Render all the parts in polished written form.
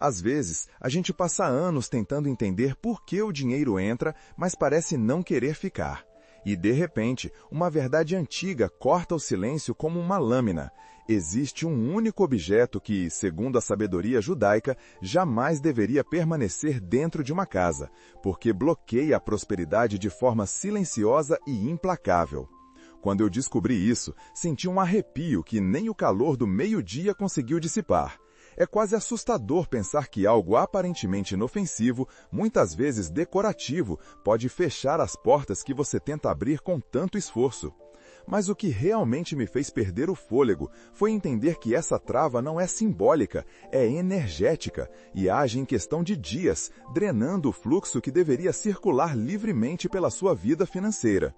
Às vezes, a gente passa anos tentando entender por que o dinheiro entra, mas parece não querer ficar. E, de repente, uma verdade antiga corta o silêncio como uma lâmina. Existe um único objeto que, segundo a sabedoria judaica, jamais deveria permanecer dentro de uma casa, porque bloqueia a prosperidade de forma silenciosa e implacável. Quando eu descobri isso, senti um arrepio que nem o calor do meio-dia conseguiu dissipar. É quase assustador pensar que algo aparentemente inofensivo, muitas vezes decorativo, pode fechar as portas que você tenta abrir com tanto esforço. Mas o que realmente me fez perder o fôlego foi entender que essa trava não é simbólica, é energética e age em questão de dias, drenando o fluxo que deveria circular livremente pela sua vida financeira.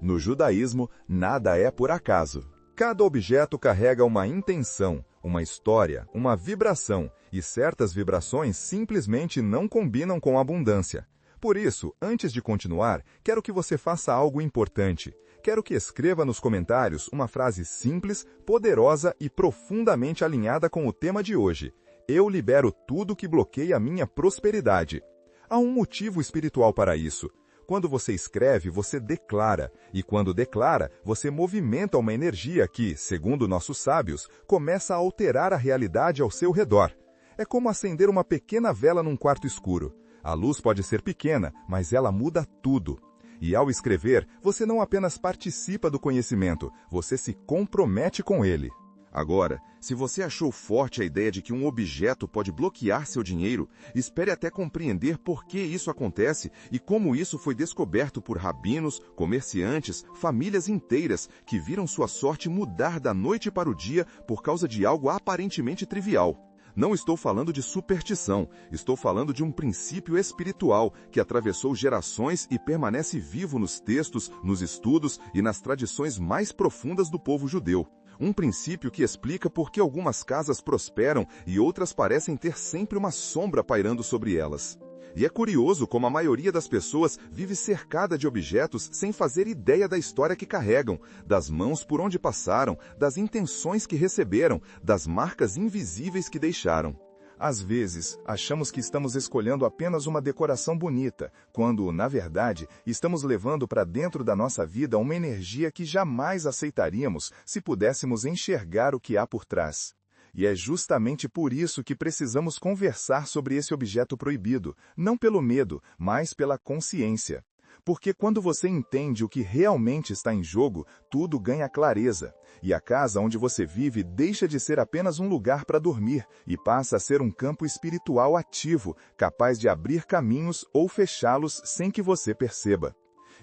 No judaísmo, nada é por acaso. Cada objeto carrega uma intenção, uma história, uma vibração, e certas vibrações simplesmente não combinam com a abundância. Por isso, antes de continuar, quero que você faça algo importante. Quero que escreva nos comentários uma frase simples, poderosa e profundamente alinhada com o tema de hoje. Eu libero tudo que bloqueia a minha prosperidade. Há um motivo espiritual para isso. Quando você escreve, você declara, e quando declara, você movimenta uma energia que, segundo nossos sábios, começa a alterar a realidade ao seu redor. É como acender uma pequena vela num quarto escuro. A luz pode ser pequena, mas ela muda tudo. E ao escrever, você não apenas participa do conhecimento, você se compromete com ele. Agora, se você achou forte a ideia de que um objeto pode bloquear seu dinheiro, espere até compreender por que isso acontece e como isso foi descoberto por rabinos, comerciantes, famílias inteiras que viram sua sorte mudar da noite para o dia por causa de algo aparentemente trivial. Não estou falando de superstição, estou falando de um princípio espiritual que atravessou gerações e permanece vivo nos textos, nos estudos e nas tradições mais profundas do povo judeu. Um princípio que explica por que algumas casas prosperam e outras parecem ter sempre uma sombra pairando sobre elas. E é curioso como a maioria das pessoas vive cercada de objetos sem fazer ideia da história que carregam, das mãos por onde passaram, das intenções que receberam, das marcas invisíveis que deixaram. Às vezes, achamos que estamos escolhendo apenas uma decoração bonita, quando, na verdade, estamos levando para dentro da nossa vida uma energia que jamais aceitaríamos se pudéssemos enxergar o que há por trás. E é justamente por isso que precisamos conversar sobre esse objeto proibido, não pelo medo, mas pela consciência. Porque quando você entende o que realmente está em jogo, tudo ganha clareza. E a casa onde você vive deixa de ser apenas um lugar para dormir e passa a ser um campo espiritual ativo, capaz de abrir caminhos ou fechá-los sem que você perceba.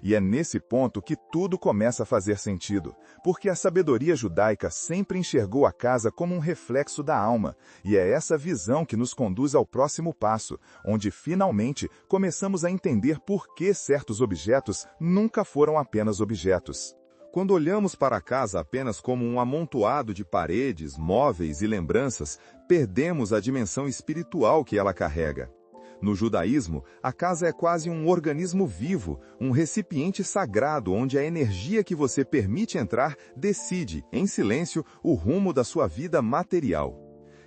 E é nesse ponto que tudo começa a fazer sentido, porque a sabedoria judaica sempre enxergou a casa como um reflexo da alma, e é essa visão que nos conduz ao próximo passo, onde finalmente começamos a entender por que certos objetos nunca foram apenas objetos. Quando olhamos para a casa apenas como um amontoado de paredes, móveis e lembranças, perdemos a dimensão espiritual que ela carrega. No judaísmo, a casa é quase um organismo vivo, um recipiente sagrado onde a energia que você permite entrar decide, em silêncio, o rumo da sua vida material.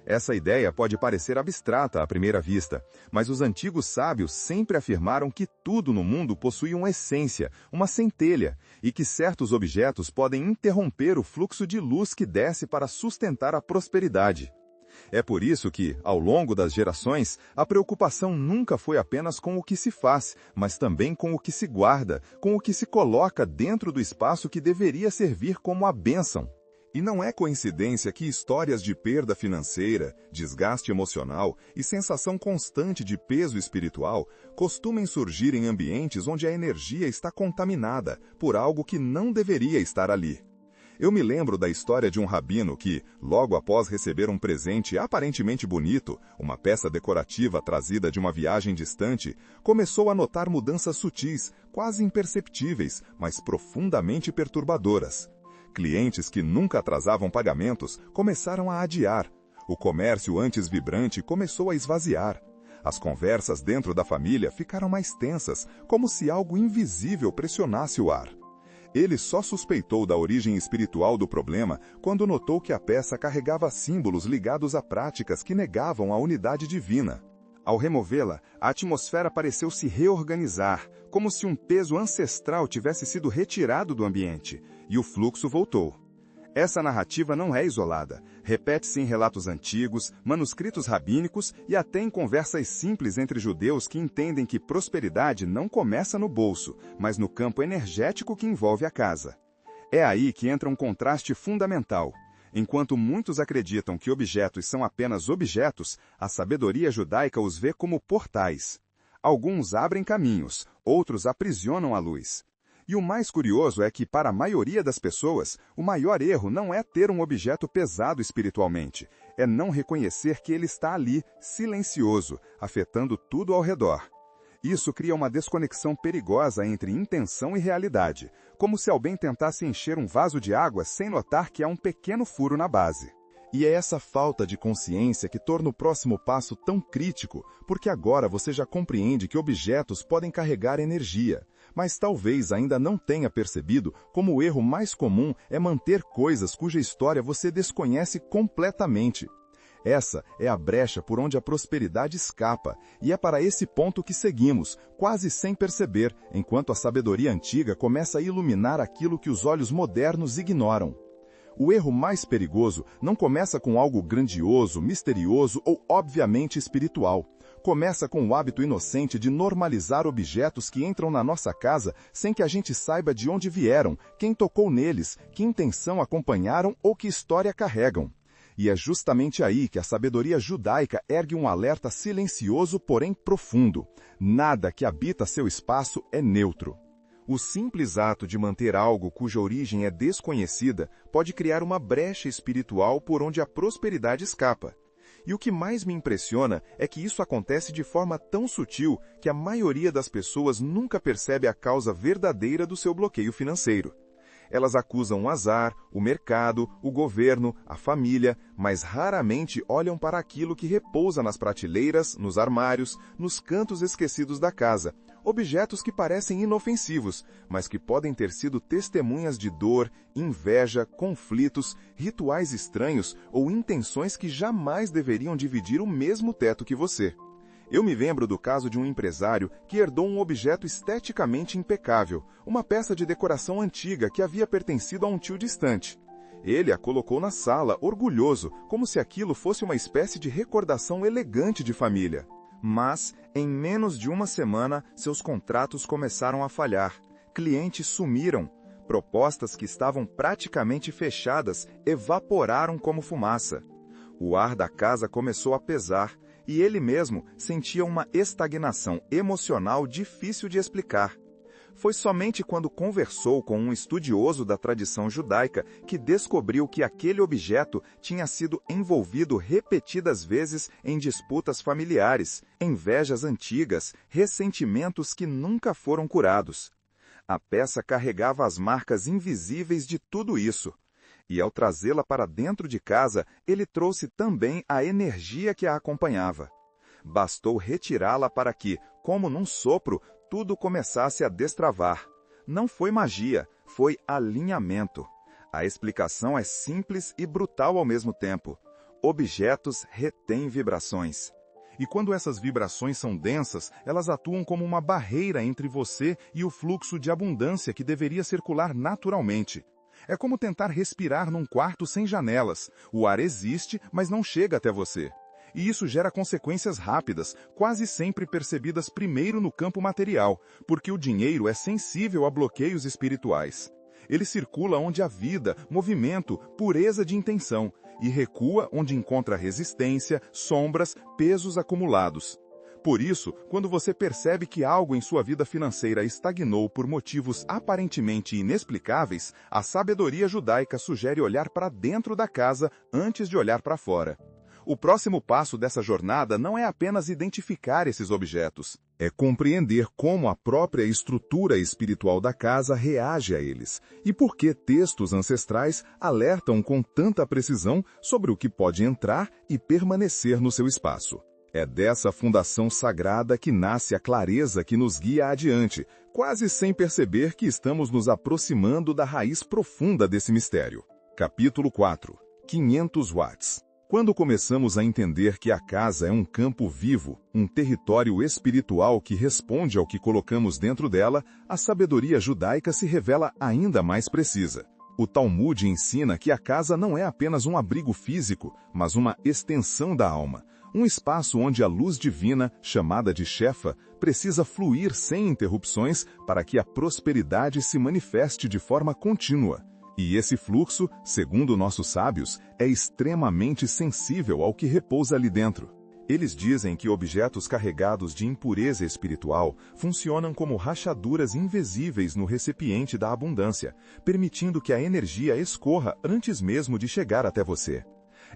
Essa ideia pode parecer abstrata à primeira vista, mas os antigos sábios sempre afirmaram que tudo no mundo possui uma essência, uma centelha, e que certos objetos podem interromper o fluxo de luz que desce para sustentar a prosperidade. É por isso que, ao longo das gerações, a preocupação nunca foi apenas com o que se faz, mas também com o que se guarda, com o que se coloca dentro do espaço que deveria servir como a bênção. E não é coincidência que histórias de perda financeira, desgaste emocional e sensação constante de peso espiritual costumem surgir em ambientes onde a energia está contaminada por algo que não deveria estar ali. Eu me lembro da história de um rabino que, logo após receber um presente aparentemente bonito, uma peça decorativa trazida de uma viagem distante, começou a notar mudanças sutis, quase imperceptíveis, mas profundamente perturbadoras. Clientes que nunca atrasavam pagamentos começaram a adiar. O comércio antes vibrante começou a esvaziar. As conversas dentro da família ficaram mais tensas, como se algo invisível pressionasse o ar. Ele só suspeitou da origem espiritual do problema quando notou que a peça carregava símbolos ligados a práticas que negavam a unidade divina. Ao removê-la, a atmosfera pareceu se reorganizar, como se um peso ancestral tivesse sido retirado do ambiente, e o fluxo voltou. Essa narrativa não é isolada. Repete-se em relatos antigos, manuscritos rabínicos e até em conversas simples entre judeus que entendem que prosperidade não começa no bolso, mas no campo energético que envolve a casa. É aí que entra um contraste fundamental. Enquanto muitos acreditam que objetos são apenas objetos, a sabedoria judaica os vê como portais. Alguns abrem caminhos, outros aprisionam a luz. E o mais curioso é que, para a maioria das pessoas, o maior erro não é ter um objeto pesado espiritualmente, é não reconhecer que ele está ali, silencioso, afetando tudo ao redor. Isso cria uma desconexão perigosa entre intenção e realidade, como se alguém tentasse encher um vaso de água sem notar que há um pequeno furo na base. E é essa falta de consciência que torna o próximo passo tão crítico, porque agora você já compreende que objetos podem carregar energia, mas talvez ainda não tenha percebido como o erro mais comum é manter coisas cuja história você desconhece completamente. Essa é a brecha por onde a prosperidade escapa, e é para esse ponto que seguimos, quase sem perceber, enquanto a sabedoria antiga começa a iluminar aquilo que os olhos modernos ignoram. O erro mais perigoso não começa com algo grandioso, misterioso ou obviamente espiritual. Começa com o hábito inocente de normalizar objetos que entram na nossa casa sem que a gente saiba de onde vieram, quem tocou neles, que intenção acompanharam ou que história carregam. E é justamente aí que a sabedoria judaica ergue um alerta silencioso, porém profundo. Nada que habita seu espaço é neutro. O simples ato de manter algo cuja origem é desconhecida pode criar uma brecha espiritual por onde a prosperidade escapa. E o que mais me impressiona é que isso acontece de forma tão sutil que a maioria das pessoas nunca percebe a causa verdadeira do seu bloqueio financeiro. Elas acusam o azar, o mercado, o governo, a família, mas raramente olham para aquilo que repousa nas prateleiras, nos armários, nos cantos esquecidos da casa. Objetos que parecem inofensivos, mas que podem ter sido testemunhas de dor, inveja, conflitos, rituais estranhos ou intenções que jamais deveriam dividir o mesmo teto que você. Eu me lembro do caso de um empresário que herdou um objeto esteticamente impecável, uma peça de decoração antiga que havia pertencido a um tio distante. Ele a colocou na sala, orgulhoso, como se aquilo fosse uma espécie de recordação elegante de família. Mas, em menos de uma semana, seus contratos começaram a falhar. Clientes sumiram. Propostas que estavam praticamente fechadas evaporaram como fumaça. O ar da casa começou a pesar, e ele mesmo sentia uma estagnação emocional difícil de explicar. Foi somente quando conversou com um estudioso da tradição judaica que descobriu que aquele objeto tinha sido envolvido repetidas vezes em disputas familiares, invejas antigas, ressentimentos que nunca foram curados. A peça carregava as marcas invisíveis de tudo isso. E ao trazê-la para dentro de casa, ele trouxe também a energia que a acompanhava. Bastou retirá-la para que, como num sopro, tudo começasse a destravar. Não foi magia, foi alinhamento. A explicação é simples e brutal ao mesmo tempo. Objetos retêm vibrações. E quando essas vibrações são densas, elas atuam como uma barreira entre você e o fluxo de abundância que deveria circular naturalmente. É como tentar respirar num quarto sem janelas. O ar existe, mas não chega até você. E isso gera consequências rápidas, quase sempre percebidas primeiro no campo material, porque o dinheiro é sensível a bloqueios espirituais. Ele circula onde há vida, movimento, pureza de intenção, e recua onde encontra resistência, sombras, pesos acumulados. Por isso, quando você percebe que algo em sua vida financeira estagnou por motivos aparentemente inexplicáveis, a sabedoria judaica sugere olhar para dentro da casa antes de olhar para fora. O próximo passo dessa jornada não é apenas identificar esses objetos. É compreender como a própria estrutura espiritual da casa reage a eles e por que textos ancestrais alertam com tanta precisão sobre o que pode entrar e permanecer no seu espaço. É dessa fundação sagrada que nasce a clareza que nos guia adiante, quase sem perceber que estamos nos aproximando da raiz profunda desse mistério. Capítulo 4. 500 watts. Quando começamos a entender que a casa é um campo vivo, um território espiritual que responde ao que colocamos dentro dela, a sabedoria judaica se revela ainda mais precisa. O Talmud ensina que a casa não é apenas um abrigo físico, mas uma extensão da alma. Um espaço onde a luz divina, chamada de Shefa, precisa fluir sem interrupções para que a prosperidade se manifeste de forma contínua. E esse fluxo, segundo nossos sábios, é extremamente sensível ao que repousa ali dentro. Eles dizem que objetos carregados de impureza espiritual funcionam como rachaduras invisíveis no recipiente da abundância, permitindo que a energia escorra antes mesmo de chegar até você.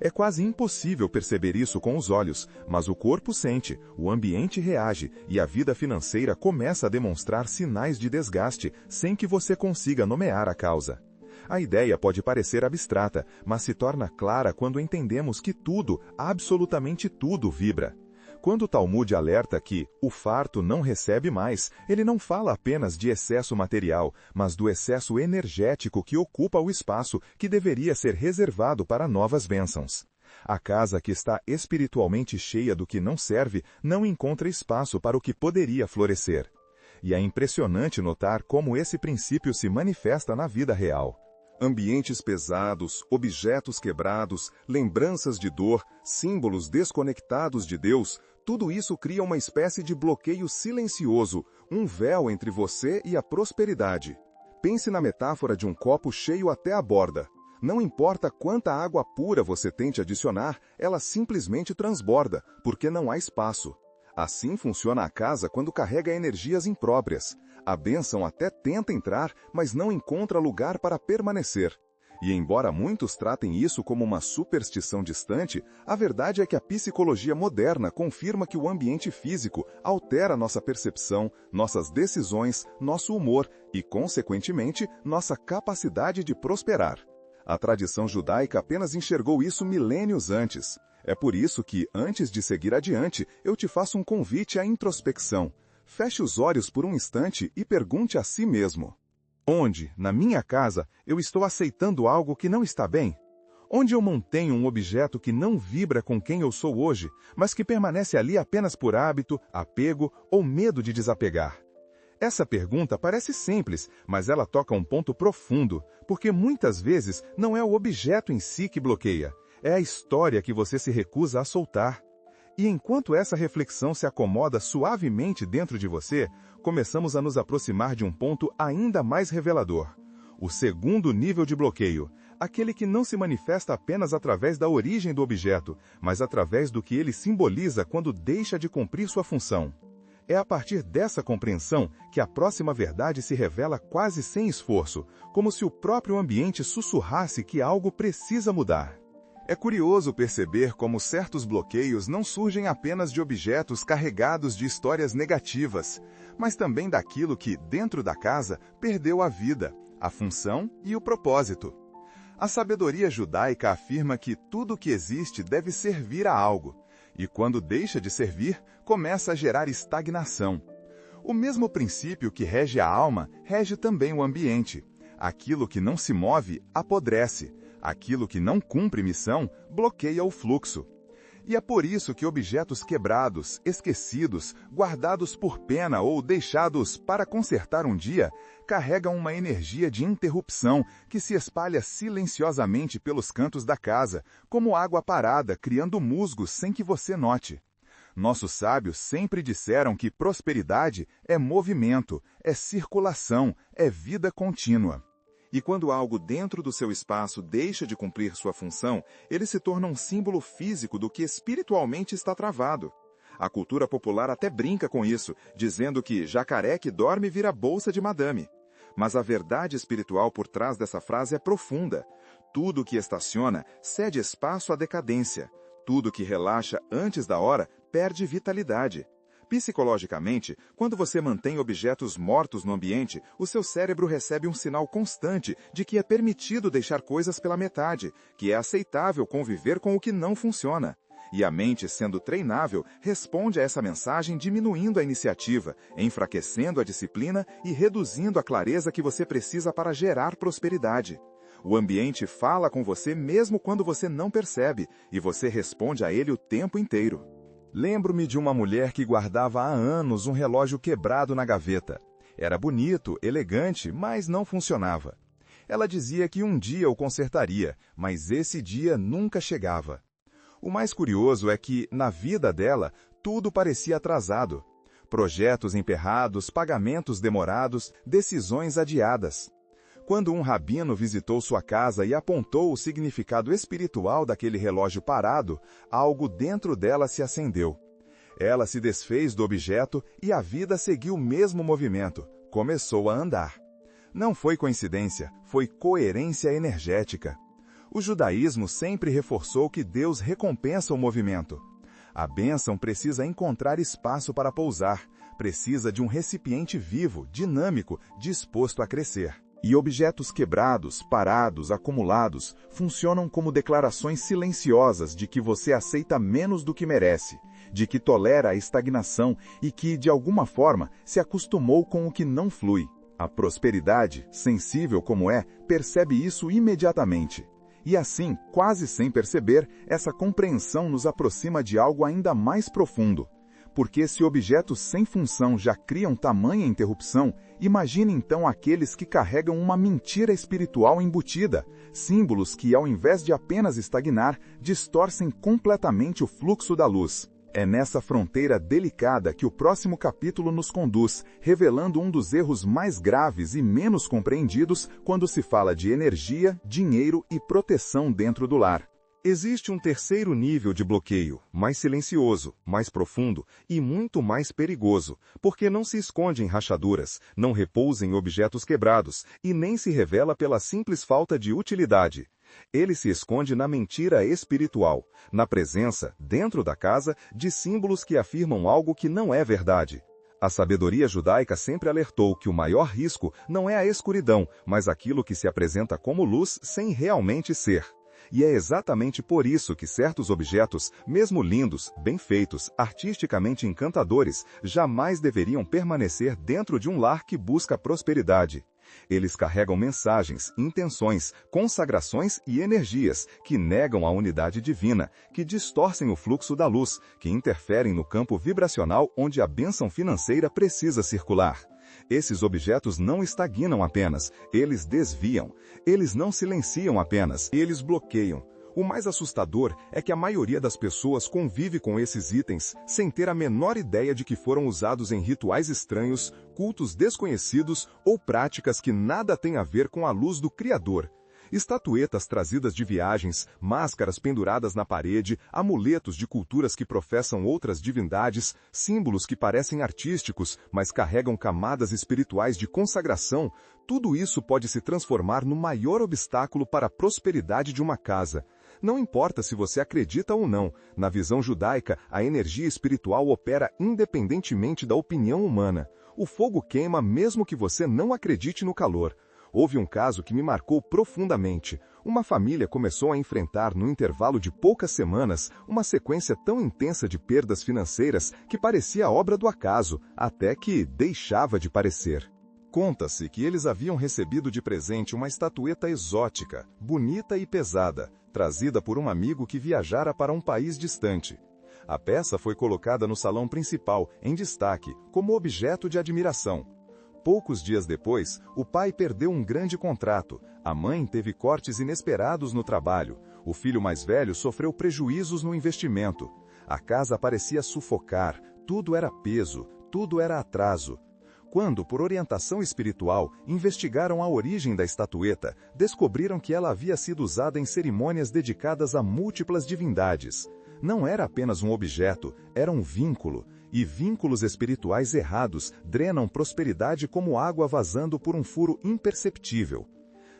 É quase impossível perceber isso com os olhos, mas o corpo sente, o ambiente reage e a vida financeira começa a demonstrar sinais de desgaste sem que você consiga nomear a causa. A ideia pode parecer abstrata, mas se torna clara quando entendemos que tudo, absolutamente tudo, vibra. Quando o Talmud alerta que o farto não recebe mais, ele não fala apenas de excesso material, mas do excesso energético que ocupa o espaço que deveria ser reservado para novas bênçãos. A casa que está espiritualmente cheia do que não serve não encontra espaço para o que poderia florescer. E é impressionante notar como esse princípio se manifesta na vida real. Ambientes pesados, objetos quebrados, lembranças de dor, símbolos desconectados de Deus, tudo isso cria uma espécie de bloqueio silencioso, um véu entre você e a prosperidade. Pense na metáfora de um copo cheio até a borda. Não importa quanta água pura você tente adicionar, ela simplesmente transborda, porque não há espaço. Assim funciona a casa quando carrega energias impróprias. A bênção até tenta entrar, mas não encontra lugar para permanecer. E embora muitos tratem isso como uma superstição distante, a verdade é que a psicologia moderna confirma que o ambiente físico altera nossa percepção, nossas decisões, nosso humor e, consequentemente, nossa capacidade de prosperar. A tradição judaica apenas enxergou isso milênios antes. É por isso que, antes de seguir adiante, eu te faço um convite à introspecção. Feche os olhos por um instante e pergunte a si mesmo: onde, na minha casa, eu estou aceitando algo que não está bem? Onde eu mantenho um objeto que não vibra com quem eu sou hoje, mas que permanece ali apenas por hábito, apego ou medo de desapegar? Essa pergunta parece simples, mas ela toca um ponto profundo, porque muitas vezes não é o objeto em si que bloqueia, é a história que você se recusa a soltar. E enquanto essa reflexão se acomoda suavemente dentro de você, começamos a nos aproximar de um ponto ainda mais revelador. O segundo nível de bloqueio, aquele que não se manifesta apenas através da origem do objeto, mas através do que ele simboliza quando deixa de cumprir sua função. É a partir dessa compreensão que a próxima verdade se revela quase sem esforço, como se o próprio ambiente sussurrasse que algo precisa mudar. É curioso perceber como certos bloqueios não surgem apenas de objetos carregados de histórias negativas, mas também daquilo que, dentro da casa, perdeu a vida, a função e o propósito. A sabedoria judaica afirma que tudo que existe deve servir a algo, e quando deixa de servir, começa a gerar estagnação. O mesmo princípio que rege a alma, rege também o ambiente. Aquilo que não se move, apodrece. Aquilo que não cumpre missão, bloqueia o fluxo. E é por isso que objetos quebrados, esquecidos, guardados por pena ou deixados para consertar um dia, carregam uma energia de interrupção que se espalha silenciosamente pelos cantos da casa, como água parada, criando musgos sem que você note. Nossos sábios sempre disseram que prosperidade é movimento, é circulação, é vida contínua. E quando algo dentro do seu espaço deixa de cumprir sua função, ele se torna um símbolo físico do que espiritualmente está travado. A cultura popular até brinca com isso, dizendo que jacaré que dorme vira bolsa de madame. Mas a verdade espiritual por trás dessa frase é profunda. Tudo que estaciona cede espaço à decadência. Tudo que relaxa antes da hora perde vitalidade. Psicologicamente, quando você mantém objetos mortos no ambiente, o seu cérebro recebe um sinal constante de que é permitido deixar coisas pela metade, que é aceitável conviver com o que não funciona. E a mente, sendo treinável, responde a essa mensagem diminuindo a iniciativa, enfraquecendo a disciplina e reduzindo a clareza que você precisa para gerar prosperidade. O ambiente fala com você mesmo quando você não percebe, e você responde a ele o tempo inteiro. Lembro-me de uma mulher que guardava há anos um relógio quebrado na gaveta. Era bonito, elegante, mas não funcionava. Ela dizia que um dia o consertaria, mas esse dia nunca chegava. O mais curioso é que, na vida dela, tudo parecia atrasado. Projetos emperrados, pagamentos demorados, decisões adiadas. Quando um rabino visitou sua casa e apontou o significado espiritual daquele relógio parado, algo dentro dela se acendeu. Ela se desfez do objeto e a vida seguiu o mesmo movimento. Começou a andar. Não foi coincidência, foi coerência energética. O judaísmo sempre reforçou que Deus recompensa o movimento. A bênção precisa encontrar espaço para pousar, precisa de um recipiente vivo, dinâmico, disposto a crescer. E objetos quebrados, parados, acumulados, funcionam como declarações silenciosas de que você aceita menos do que merece, de que tolera a estagnação e que, de alguma forma, se acostumou com o que não flui. A prosperidade, sensível como é, percebe isso imediatamente. E assim, quase sem perceber, essa compreensão nos aproxima de algo ainda mais profundo. Porque se objetos sem função já criam tamanha interrupção, imagine então aqueles que carregam uma mentira espiritual embutida, símbolos que, ao invés de apenas estagnar, distorcem completamente o fluxo da luz. É nessa fronteira delicada que o próximo capítulo nos conduz, revelando um dos erros mais graves e menos compreendidos quando se fala de energia, dinheiro e proteção dentro do lar. Existe um terceiro nível de bloqueio, mais silencioso, mais profundo e muito mais perigoso, porque não se esconde em rachaduras, não repousa em objetos quebrados e nem se revela pela simples falta de utilidade. Ele se esconde na mentira espiritual, na presença, dentro da casa, de símbolos que afirmam algo que não é verdade. A sabedoria judaica sempre alertou que o maior risco não é a escuridão, mas aquilo que se apresenta como luz sem realmente ser. E é exatamente por isso que certos objetos, mesmo lindos, bem feitos, artisticamente encantadores, jamais deveriam permanecer dentro de um lar que busca prosperidade. Eles carregam mensagens, intenções, consagrações e energias que negam a unidade divina, que distorcem o fluxo da luz, que interferem no campo vibracional onde a bênção financeira precisa circular. Esses objetos não estagnam apenas, eles desviam. Eles não silenciam apenas, eles bloqueiam. O mais assustador é que a maioria das pessoas convive com esses itens sem ter a menor ideia de que foram usados em rituais estranhos, cultos desconhecidos ou práticas que nada têm a ver com a luz do Criador. Estatuetas trazidas de viagens, máscaras penduradas na parede, amuletos de culturas que professam outras divindades, símbolos que parecem artísticos, mas carregam camadas espirituais de consagração, tudo isso pode se transformar no maior obstáculo para a prosperidade de uma casa. Não importa se você acredita ou não, na visão judaica, a energia espiritual opera independentemente da opinião humana. O fogo queima mesmo que você não acredite no calor. Houve um caso que me marcou profundamente. Uma família começou a enfrentar, no intervalo de poucas semanas, uma sequência tão intensa de perdas financeiras que parecia obra do acaso, até que deixava de parecer. Conta-se que eles haviam recebido de presente uma estatueta exótica, bonita e pesada, trazida por um amigo que viajara para um país distante. A peça foi colocada no salão principal, em destaque, como objeto de admiração. Poucos dias depois, o pai perdeu um grande contrato, a mãe teve cortes inesperados no trabalho, o filho mais velho sofreu prejuízos no investimento. A casa parecia sufocar, tudo era peso, tudo era atraso. Quando, por orientação espiritual, investigaram a origem da estatueta, descobriram que ela havia sido usada em cerimônias dedicadas a múltiplas divindades. Não era apenas um objeto, era um vínculo. E vínculos espirituais errados drenam prosperidade como água vazando por um furo imperceptível.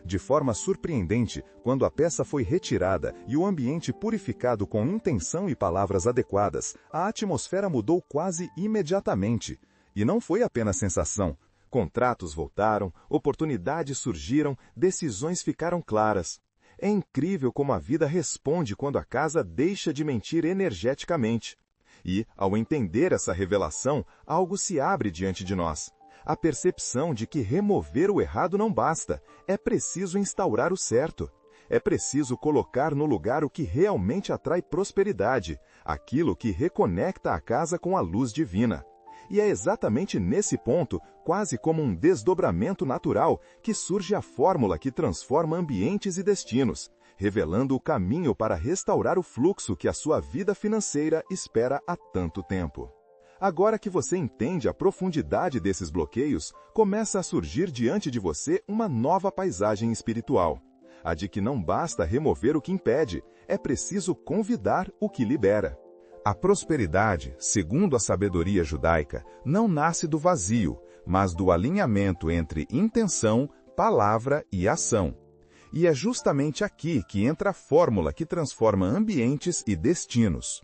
De forma surpreendente, quando a peça foi retirada e o ambiente purificado com intenção e palavras adequadas, a atmosfera mudou quase imediatamente. E não foi apenas sensação. Contratos voltaram, oportunidades surgiram, decisões ficaram claras. É incrível como a vida responde quando a casa deixa de mentir energeticamente. E, ao entender essa revelação, algo se abre diante de nós. A percepção de que remover o errado não basta, é preciso instaurar o certo. É preciso colocar no lugar o que realmente atrai prosperidade, aquilo que reconecta a casa com a luz divina. E é exatamente nesse ponto, quase como um desdobramento natural, que surge a fórmula que transforma ambientes e destinos, revelando o caminho para restaurar o fluxo que a sua vida financeira espera há tanto tempo. Agora que você entende a profundidade desses bloqueios, começa a surgir diante de você uma nova paisagem espiritual. A de que não basta remover o que impede, é preciso convidar o que libera. A prosperidade, segundo a sabedoria judaica, não nasce do vazio, mas do alinhamento entre intenção, palavra e ação. E é justamente aqui que entra a fórmula que transforma ambientes e destinos.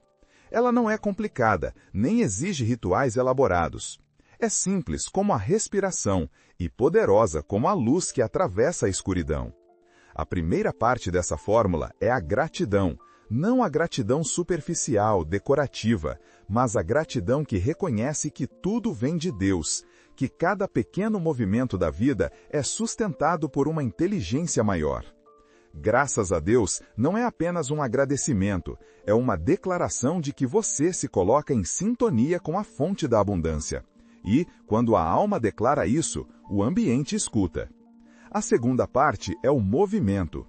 Ela não é complicada, nem exige rituais elaborados. É simples como a respiração e poderosa como a luz que atravessa a escuridão. A primeira parte dessa fórmula é a gratidão, não a gratidão superficial, decorativa, mas a gratidão que reconhece que tudo vem de Deus, que cada pequeno movimento da vida é sustentado por uma inteligência maior. Graças a Deus não é apenas um agradecimento, é uma declaração de que você se coloca em sintonia com a fonte da abundância. E, quando a alma declara isso, o ambiente escuta. A segunda parte é o movimento.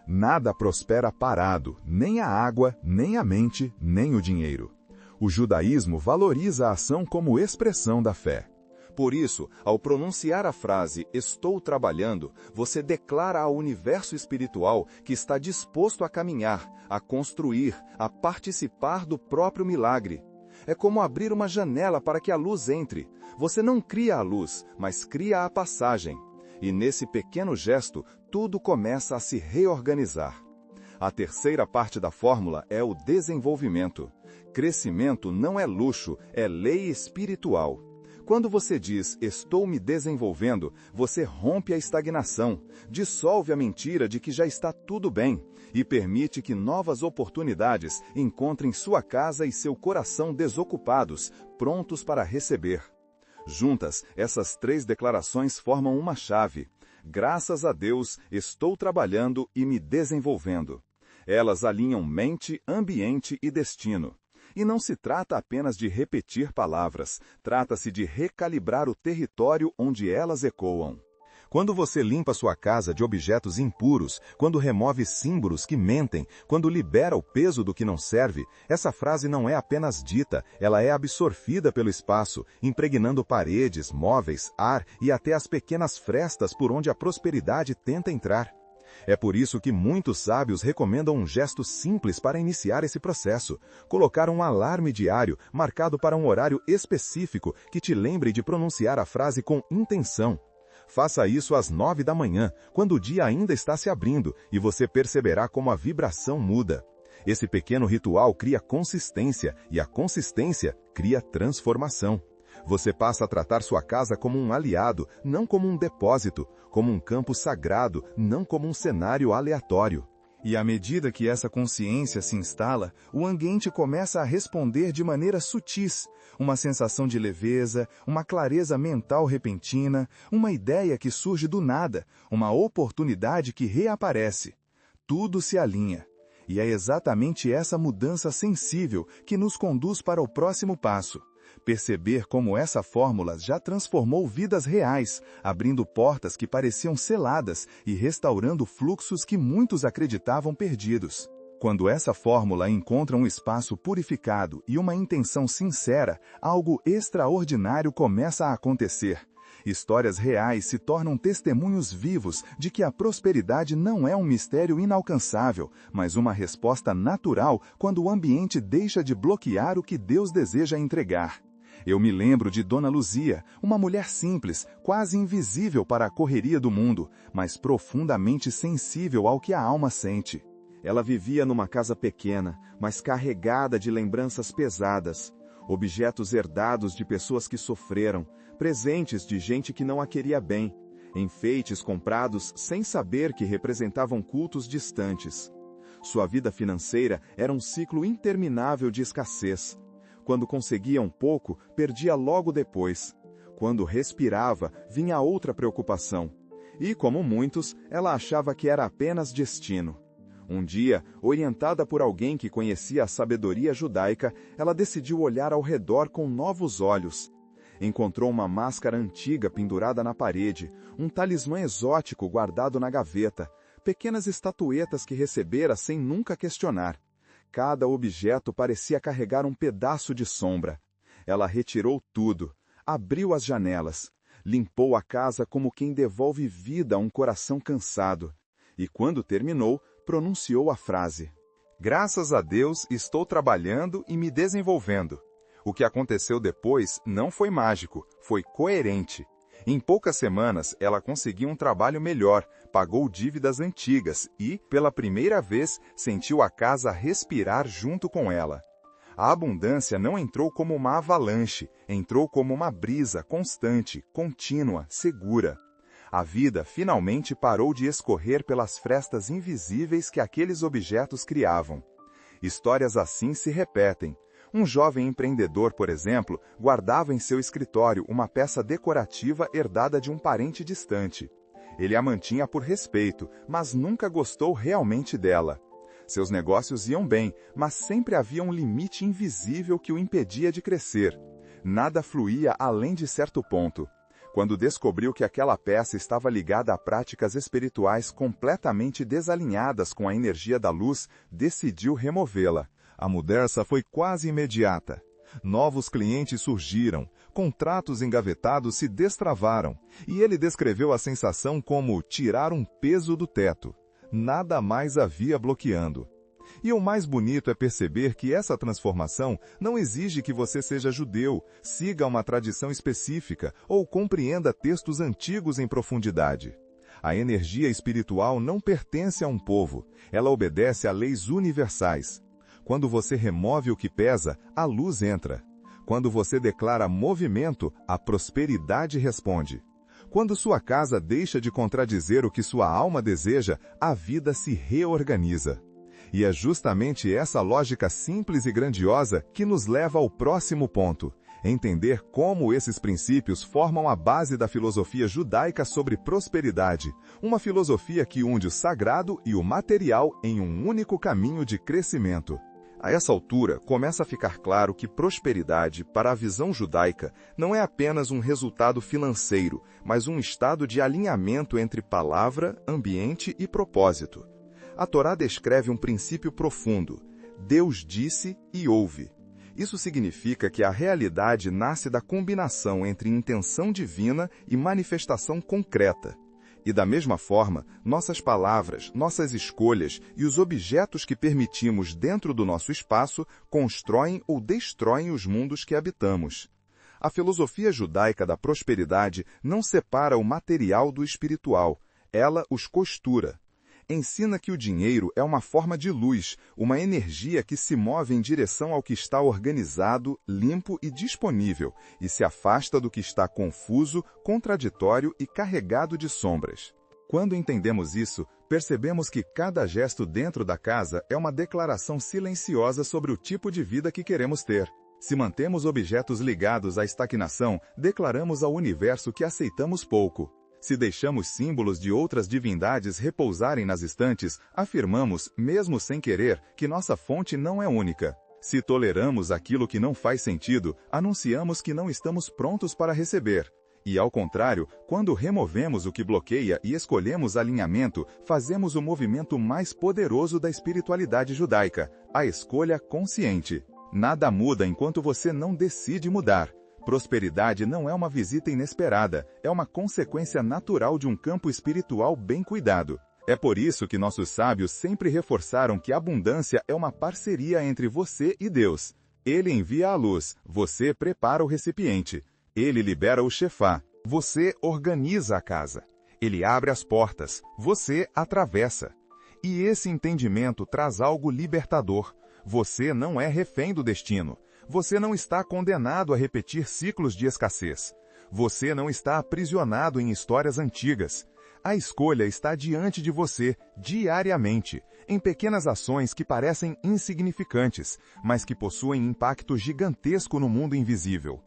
Nada prospera parado, nem a água, nem a mente, nem o dinheiro. O judaísmo valoriza a ação como expressão da fé. Por isso, ao pronunciar a frase "estou trabalhando", você declara ao universo espiritual que está disposto a caminhar, a construir, a participar do próprio milagre. É como abrir uma janela para que a luz entre. Você não cria a luz, mas cria a passagem. E nesse pequeno gesto, tudo começa a se reorganizar. A terceira parte da fórmula é o desenvolvimento. Crescimento não é luxo, é lei espiritual. Quando você diz "estou me desenvolvendo", você rompe a estagnação, dissolve a mentira de que já está tudo bem e permite que novas oportunidades encontrem sua casa e seu coração desocupados, prontos para receber. Juntas, essas três declarações formam uma chave. Graças a Deus, estou trabalhando e me desenvolvendo. Elas alinham mente, ambiente e destino. E não se trata apenas de repetir palavras, trata-se de recalibrar o território onde elas ecoam. Quando você limpa sua casa de objetos impuros, quando remove símbolos que mentem, quando libera o peso do que não serve, essa frase não é apenas dita, ela é absorvida pelo espaço, impregnando paredes, móveis, ar e até as pequenas frestas por onde a prosperidade tenta entrar. É por isso que muitos sábios recomendam um gesto simples para iniciar esse processo: colocar um alarme diário, marcado para um horário específico, que te lembre de pronunciar a frase com intenção. Faça isso às 9 da manhã, quando o dia ainda está se abrindo, e você perceberá como a vibração muda. Esse pequeno ritual cria consistência, e a consistência cria transformação. Você passa a tratar sua casa como um aliado, não como um depósito, como um campo sagrado, não como um cenário aleatório. E à medida que essa consciência se instala, o ambiente começa a responder de maneira sutis, uma sensação de leveza, uma clareza mental repentina, uma ideia que surge do nada, uma oportunidade que reaparece. Tudo se alinha. E é exatamente essa mudança sensível que nos conduz para o próximo passo. Perceber como essa fórmula já transformou vidas reais, abrindo portas que pareciam seladas e restaurando fluxos que muitos acreditavam perdidos. Quando essa fórmula encontra um espaço purificado e uma intenção sincera, algo extraordinário começa a acontecer. Histórias reais se tornam testemunhos vivos de que a prosperidade não é um mistério inalcançável, mas uma resposta natural quando o ambiente deixa de bloquear o que Deus deseja entregar. Eu me lembro de Dona Luzia, uma mulher simples, quase invisível para a correria do mundo, mas profundamente sensível ao que a alma sente. Ela vivia numa casa pequena, mas carregada de lembranças pesadas, objetos herdados de pessoas que sofreram, presentes de gente que não a queria bem. enfeites comprados sem saber que representavam cultos distantes. Sua vida financeira era um ciclo interminável de escassez. Quando conseguia um pouco, perdia logo depois. Quando respirava, vinha outra preocupação. E, como muitos, ela achava que era apenas destino. Um dia, orientada por alguém que conhecia a sabedoria judaica, ela decidiu olhar ao redor com novos olhos. Encontrou uma máscara antiga pendurada na parede, um talismã exótico guardado na gaveta, pequenas estatuetas que recebera sem nunca questionar. Cada objeto parecia carregar um pedaço de sombra. Ela retirou tudo, abriu as janelas, limpou a casa como quem devolve vida a um coração cansado. E quando terminou, pronunciou a frase: "Graças a Deus, estou trabalhando e me desenvolvendo." O que aconteceu depois não foi mágico, foi coerente. Em poucas semanas, ela conseguiu um trabalho melhor, pagou dívidas antigas e, pela primeira vez, sentiu a casa respirar junto com ela. A abundância não entrou como uma avalanche, entrou como uma brisa constante, contínua, segura. A vida finalmente parou de escorrer pelas frestas invisíveis que aqueles objetos criavam. Histórias assim se repetem. Um jovem empreendedor, por exemplo, guardava em seu escritório uma peça decorativa herdada de um parente distante. Ele a mantinha por respeito, mas nunca gostou realmente dela. Seus negócios iam bem, mas sempre havia um limite invisível que o impedia de crescer. Nada fluía além de certo ponto. Quando descobriu que aquela peça estava ligada a práticas espirituais completamente desalinhadas com a energia da luz, decidiu removê-la. A mudança foi quase imediata. Novos clientes surgiram, contratos engavetados se destravaram, e ele descreveu a sensação como tirar um peso do teto. Nada mais havia bloqueando. E o mais bonito é perceber que essa transformação não exige que você seja judeu, siga uma tradição específica ou compreenda textos antigos em profundidade. A energia espiritual não pertence a um povo, ela obedece a leis universais. Quando você remove o que pesa, a luz entra. Quando você declara movimento, a prosperidade responde. Quando sua casa deixa de contradizer o que sua alma deseja, a vida se reorganiza. E é justamente essa lógica simples e grandiosa que nos leva ao próximo ponto: entender como esses princípios formam a base da filosofia judaica sobre prosperidade, uma filosofia que une o sagrado e o material em um único caminho de crescimento. A essa altura, começa a ficar claro que prosperidade, para a visão judaica, não é apenas um resultado financeiro, mas um estado de alinhamento entre palavra, ambiente e propósito. A Torá descreve um princípio profundo: Deus disse e ouve. Isso significa que a realidade nasce da combinação entre intenção divina e manifestação concreta. E da mesma forma, nossas palavras, nossas escolhas e os objetos que permitimos dentro do nosso espaço constroem ou destroem os mundos que habitamos. A filosofia judaica da prosperidade não separa o material do espiritual, ela os costura. Ensina que o dinheiro é uma forma de luz, uma energia que se move em direção ao que está organizado, limpo e disponível, e se afasta do que está confuso, contraditório e carregado de sombras. Quando entendemos isso, percebemos que cada gesto dentro da casa é uma declaração silenciosa sobre o tipo de vida que queremos ter. Se mantemos objetos ligados à estagnação, declaramos ao universo que aceitamos pouco. Se deixamos símbolos de outras divindades repousarem nas estantes, afirmamos, mesmo sem querer, que nossa fonte não é única. Se toleramos aquilo que não faz sentido, anunciamos que não estamos prontos para receber. E, ao contrário, quando removemos o que bloqueia e escolhemos alinhamento, fazemos o movimento mais poderoso da espiritualidade judaica, a escolha consciente. Nada muda enquanto você não decide mudar. Prosperidade não é uma visita inesperada, é uma consequência natural de um campo espiritual bem cuidado. É por isso que nossos sábios sempre reforçaram que a abundância é uma parceria entre você e Deus. Ele envia a luz, você prepara o recipiente. Ele libera o shefá, você organiza a casa. Ele abre as portas, você atravessa. E esse entendimento traz algo libertador. Você não é refém do destino. Você não está condenado a repetir ciclos de escassez. Você não está aprisionado em histórias antigas. A escolha está diante de você, diariamente, em pequenas ações que parecem insignificantes, mas que possuem impacto gigantesco no mundo invisível.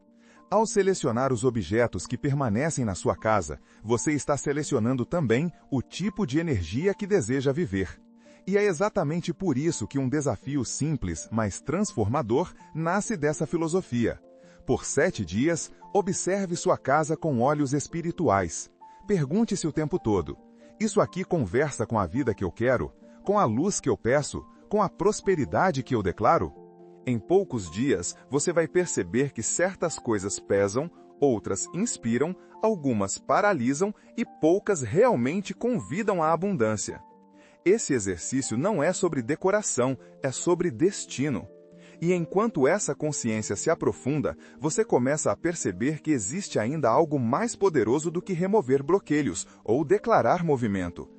Ao selecionar os objetos que permanecem na sua casa, você está selecionando também o tipo de energia que deseja viver. E é exatamente por isso que um desafio simples, mas transformador, nasce dessa filosofia. Por 7 dias, observe sua casa com olhos espirituais. Pergunte-se o tempo todo: isso aqui conversa com a vida que eu quero? Com a luz que eu peço? Com a prosperidade que eu declaro? Em poucos dias, você vai perceber que certas coisas pesam, outras inspiram, algumas paralisam e poucas realmente convidam à abundância. Esse exercício não é sobre decoração, é sobre destino. E enquanto essa consciência se aprofunda, você começa a perceber que existe ainda algo mais poderoso do que remover bloqueios ou declarar movimento.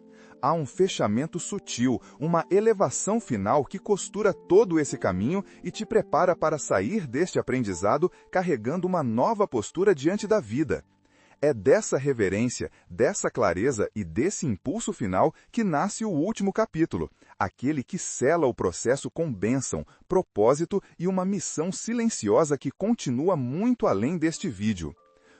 Há um fechamento sutil, uma elevação final que costura todo esse caminho e te prepara para sair deste aprendizado carregando uma nova postura diante da vida. É dessa reverência, dessa clareza e desse impulso final que nasce o último capítulo, aquele que sela o processo com bênção, propósito e uma missão silenciosa que continua muito além deste vídeo.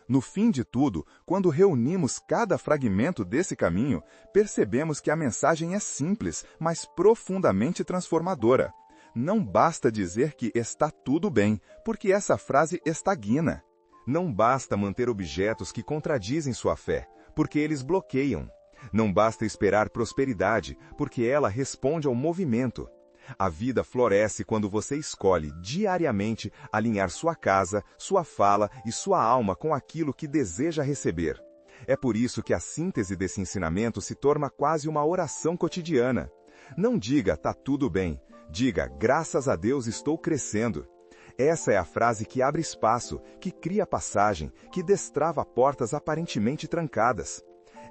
No fim de tudo, quando reunimos cada fragmento desse caminho, percebemos que a mensagem é simples, mas profundamente transformadora. Não basta dizer que está tudo bem, porque essa frase estagna. Não basta manter objetos que contradizem sua fé, porque eles bloqueiam. Não basta esperar prosperidade, porque ela responde ao movimento. A vida floresce quando você escolhe diariamente alinhar sua casa, sua fala e sua alma com aquilo que deseja receber. É por isso que a síntese desse ensinamento se torna quase uma oração cotidiana. Não diga "tá tudo bem", diga "graças a Deus estou crescendo". Essa é a frase que abre espaço, que cria passagem, que destrava portas aparentemente trancadas.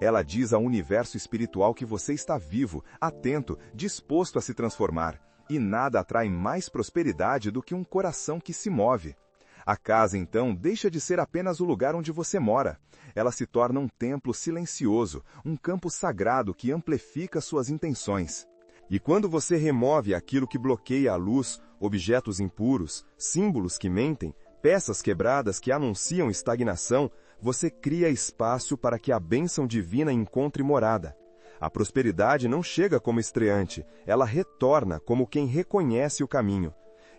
Ela diz ao universo espiritual que você está vivo, atento, disposto a se transformar. E nada atrai mais prosperidade do que um coração que se move. A casa, então, deixa de ser apenas o lugar onde você mora. Ela se torna um templo silencioso, um campo sagrado que amplifica suas intenções. E quando você remove aquilo que bloqueia a luz, objetos impuros, símbolos que mentem, peças quebradas que anunciam estagnação, você cria espaço para que a bênção divina encontre morada. A prosperidade não chega como estreante, ela retorna como quem reconhece o caminho.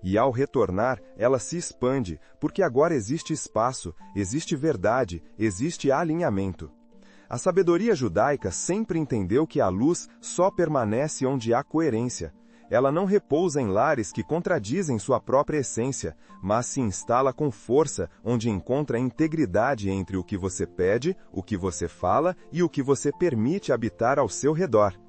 E ao retornar, ela se expande, porque agora existe espaço, existe verdade, existe alinhamento. A sabedoria judaica sempre entendeu que a luz só permanece onde há coerência. Ela não repousa em lares que contradizem sua própria essência, mas se instala com força onde encontra a integridade entre o que você pede, o que você fala e o que você permite habitar ao seu redor.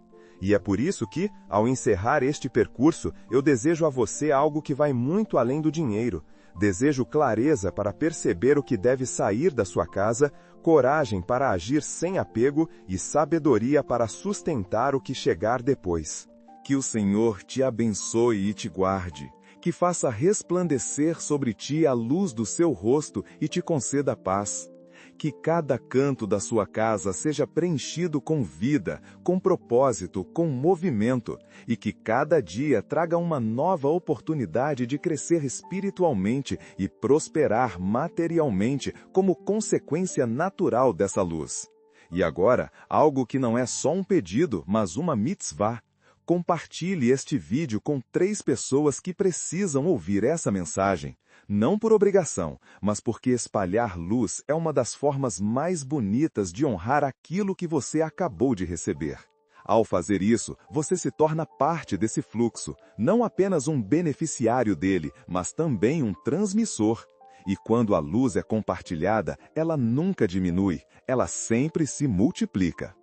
E é por isso que, ao encerrar este percurso, eu desejo a você algo que vai muito além do dinheiro. Desejo clareza para perceber o que deve sair da sua casa, coragem para agir sem apego e sabedoria para sustentar o que chegar depois. Que o Senhor te abençoe e te guarde, que faça resplandecer sobre ti a luz do seu rosto e te conceda paz. Que cada canto da sua casa seja preenchido com vida, com propósito, com movimento, e que cada dia traga uma nova oportunidade de crescer espiritualmente e prosperar materialmente como consequência natural dessa luz. E agora, algo que não é só um pedido, mas uma mitzvah. Compartilhe este vídeo com 3 pessoas que precisam ouvir essa mensagem. Não por obrigação, mas porque espalhar luz é uma das formas mais bonitas de honrar aquilo que você acabou de receber. Ao fazer isso, você se torna parte desse fluxo, não apenas um beneficiário dele, mas também um transmissor. E quando a luz é compartilhada, ela nunca diminui, ela sempre se multiplica.